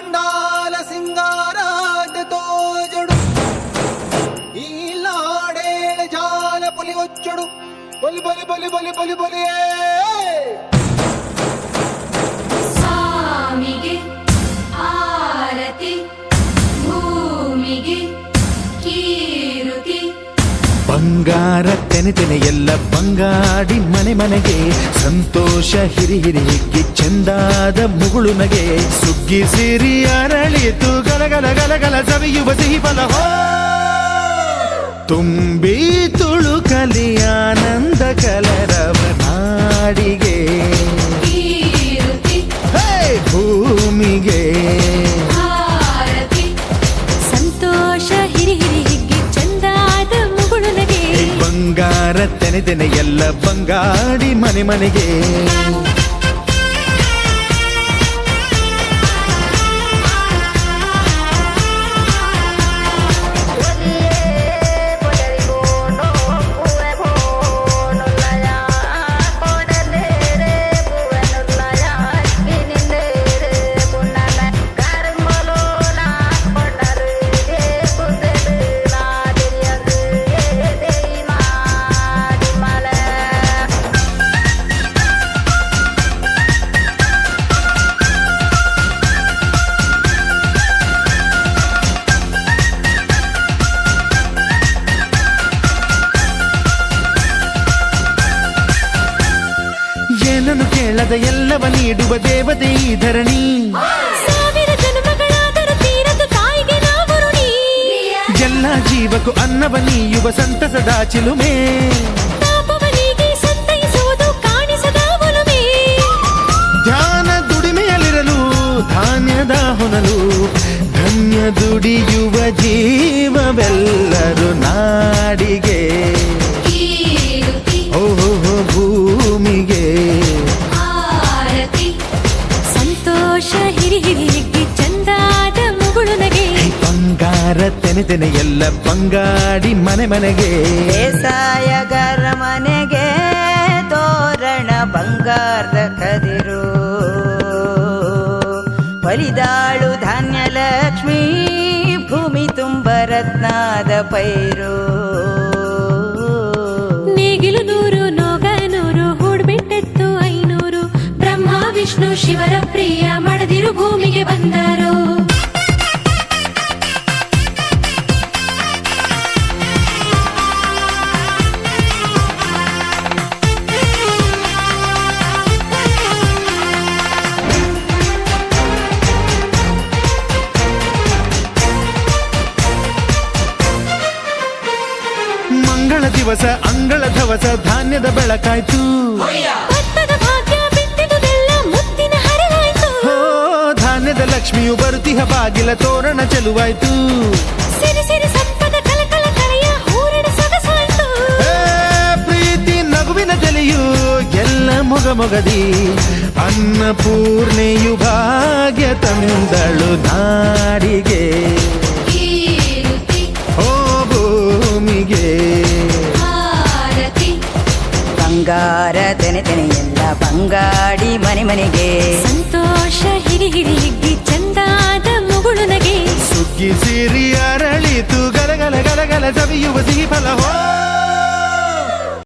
ಅಂಡಾಲ ಸಿಂಗಾರಾದ ತೋಜಡು ಈ ಲಾಡೇಳ ಜಾಲ ಪುಲಿ ಒಚ್ಚಡು ಬಲಿ ಬಲಿ ಬಲಿ ಬಲಿ ಬಲಿ ಬಲಿಯೇ ಸ್ವಾಮಿಗೆ ಆರತಿ ಭೂಮಿಗೆ ಕೀರುತಿ ಬಂಗಾರ ತೆನೆ ತೆನೆ ಎಲ್ಲ ಬಂಗಾಡಿ ಮನೆ ಮನೆಗೆ ಸಂತೋಷ ಹಿರಿ ಹಿರಿ ಹಿಗ್ಗಿ ಚೆಂದಾದ ಮುಗುಳು ನಗೆ ಸುಗ್ಗಿ ಸಿರಿ ಅರಳಿತು ಗಲಗಲ ಗಲಗಲ ಸವಿಯುವ ಸಿಹಿ ಫಲ ತುಂಬಿ ತುಳುಕಲಿ ಆನಂದ ಕಲರವ ನಾಡಿಗೆ ಕೀರುತಿ ಭೂಮಿಗೆ ಆರತಿ ಸಂತೋಷ ಹಿರಿ ಹಿರಿ ಹಿಗ್ಗಿ ಚಂದಾದ ಮುಗುಳು ನಗೆ ಬಂಗಾರ ತೆನೆ ತೆನೆ ಎಲ್ಲ ಬಂಗಾಡಿ ಮನೆ ಮನೆಗೆ ಏನನ್ನು ಕೇಳದ ಎಲ್ಲವ ನೀಡುವ ದೇವತೆ ಈ ಧರಣಿ ಸಾವಿರ ಜನ್ಮಗಳಾದರೂ ತೀರದು ತಾಯಿಗೆ ನಾವು ಋಣಿ ಎಲ್ಲ ಜೀವಕ್ಕೂ ಅನ್ನವ ನೀಯುವ ಸಂತಸದ ಚಿಲುಮೆ ಪಾಪವನಿಗೆ ಸಂತೈಸುವುದು ಕಾಣಿಸದ ಒಲುಮೆ ಧ್ಯಾನ ದುಡಿಮೆಯಲ್ಲಿರಲು ಧಾನ್ಯದ ಹೊನಲು ಧನ್ಯ ದುಡಿಯುವ ಜೀವವೆಲ್ಲರೂ ನಾಡಿಗೆ ಕೀರುತಿ ಓಹೋ ಭೂಮಿಗೆ ಆರತಿ ಸಂತೋಷ ಹಿರಿ ಹಿರಿ ಹಿಗ್ಗಿ ಚಂದಾದ ಮುಗುಳು ನಗೆ ಬಂಗಾರ ತೆನೆ ತೆನೆ ಎಲ್ಲ ಬಂಗಾಡಿ ಮನೆ ಮನೆಗೆ ಬೇಸಾಯಗಾರ ಮನೆಗೆ ತೋರಣ ಬಂಗಾರದ ಕದಿರು ಬಲಿದಾಳು ಧಾನ್ಯ ಲಕ್ಷ್ಮೀ ಭೂಮಿ ತುಂಬ ರತ್ನದ ಪೈರು ನೇಗಿಲು ನೂರು ನೋಗ ನೂರು ಹೂಡ್ಬಿಟ್ಟೆತ್ತು 500 ಬ್ರಹ್ಮ ವಿಷ್ಣು ಶಿವರ ಪ್ರಿಯ ಮಡದಿರು ಭೂಮಿಗೆ ಬಂದರು ಮಂಗಳ ದಿವಸ ಅಂಗಳ ಧವಸ ಧಾನ್ಯದ ಬೆಳಕಾಯ್ತು ಭತ್ತದ ಭಾಗ್ಯ ಬಿತ್ತಿದುದೆಲ್ಲ ಮುತ್ತಿನ ಹರವಾಯ್ತು ಹೋ ಧಾನ್ಯದ ಲಕ್ಷ್ಮಿಯು ಬರುತಿಹ ಬಾಗಿಲ ತೋರಣ ಚೆಲುವಾಯ್ತು ಸಿರಿ ಸಿರಿ ಸಂಪದ ಕಲಕಲ ಕಲೆಯ ಹೂರಣ ಸೊಗಸಾಯ್ತು ಏ, ಪ್ರೀತಿ ನಗುವಿನ ಜಲೆಯು ಎಲ್ಲ ಮೊಗ ಮೊಗದಿ ಅನ್ನಪೂರ್ಣೆಯು ಭಾಗ್ಯ ತಂದಳು ನಾಡಿಗೆ ಕೀರುತಿ ಓ ಭೂಮಿಗೆ ಆರತಿ ಬಂಗಾರ ತೆನೆ ತೆನೆ ಎಲ್ಲ ಬಂಗಾಡಿ ಮನೆ ಮನೆಗೆ ಸಂತೋಷ ಹಿರಿ ಹಿರಿ ಹಿಗ್ಗಿ ಚಂದಾದ ಮುಗುಳು ನಗೆ ಸುಗ್ಗಿ ಸಿರಿ ಅರಳಿತು ಗಲಗಲ ಗಲಗಲ ಸವಿಯುವ ಸಿಹಿ ಫಲ ಹೋ